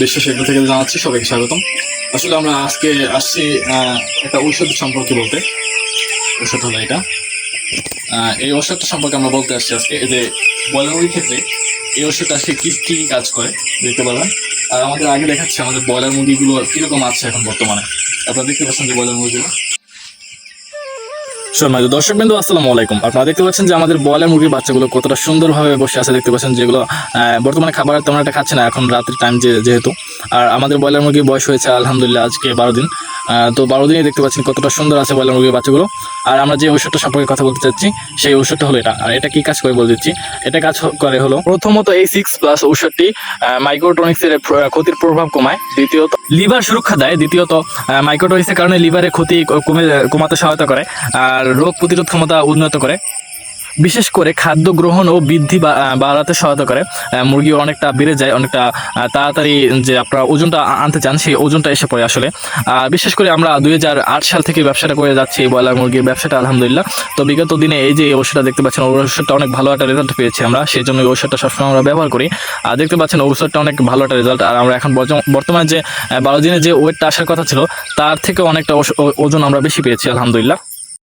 বিশ্ব সেগুলো থেকে জানাচ্ছি সবাইকে স্বাগতম। আসলে আমরা আজকে আসছি একটা ঔষধ সম্পর্কে বলতে। ঔষধ হলো এটা, এই ওষুধটা সম্পর্কে আমরা বলতে আসছি আজকে। এই যে ব্রয়লার মুরগির ক্ষেত্রে এই ওষুধটা আসলে কি কাজ করে দেখতে পারবেন। আর আমাদের আগে দেখাচ্ছে আমাদের ব্রয়লার মুরগিগুলো কিরকম আছে এখন বর্তমানে। আপনারা দেখতে পাচ্ছেন যে ব্রয়লার মুরগিগুলো। দর্শক বিন্দু আসসালামু আলাইকুম। আপনারা দেখতে পাচ্ছেন যে আমাদের ব্রয়লার মুরগির বাচ্চাগুলো কতটা সুন্দরভাবে বসে আছে দেখতে পাচ্ছেন, যেগুলো বর্তমানে খাবার তেমন একটা খাচ্ছে না এখন রাতের টাইম যেহেতু। আর আমাদের ব্রয়লার মুরগির বয়স হয়েছে আলহামদুলিল্লাহ আজকে 12 দিন। তো 12 দিনে দেখতে পাচ্ছেন কতটা সুন্দর আছে ব্রয়লার মুরগির বাচ্চাগুলো। আর আমরা যে ওষুধটা সম্পর্কে কথা বলতে চাচ্ছি সেই ওষুধটা হলো এটা। আর এটা কি কাজ করে বলে দিচ্ছি। এটা কাজ করে হলো, প্রথমত এই 6+ ওষুধটি মাইক্রোটনিক্সের ক্ষতির প্রভাব কমায়, দ্বিতীয়ত লিভার সুরক্ষা দেয়, দ্বিতীয়ত মাইক্রোটনিক্সের কারণে লিভারের ক্ষতি কমাতে সহায়তা করে, আর রোগ প্রতিরোধ ক্ষমতা উন্নত করে, বিশেষ করে খাদ্য গ্রহণ ও বৃদ্ধি বাড়াতে সহায়তা করে। মুরগি অনেকটা বেড়ে যায়, অনেকটা তাড়াতাড়ি যে আপনারা ওজনটা আনতে চান সেই ওজনটা এসে পড়ে আসলে। বিশেষ করে আমরা 2008 সাল থেকে ব্যবসাটা করে যাচ্ছি এই ব্রয়লার মুরগির ব্যবসাটা আলহামদুলিল্লাহ। তো বিগত দিনে এই যে ওষুধটা দেখতে পাচ্ছেন, ওষুধটা অনেক ভালো একটা রেজাল্ট পেয়েছি আমরা, সেই জন্য এই ওষুধটা সবসময় আমরা ব্যবহার করি। আর দেখতে পাচ্ছেন ওষুধটা অনেক ভালো একটা রেজাল্ট। আর আমরা এখন বর্তমানে যে 12 দিনে যে ওয়েটটা আসার কথা ছিল তার থেকে অনেকটা ওজন আমরা বেশি পেয়েছি আলহামদুলিল্লাহ।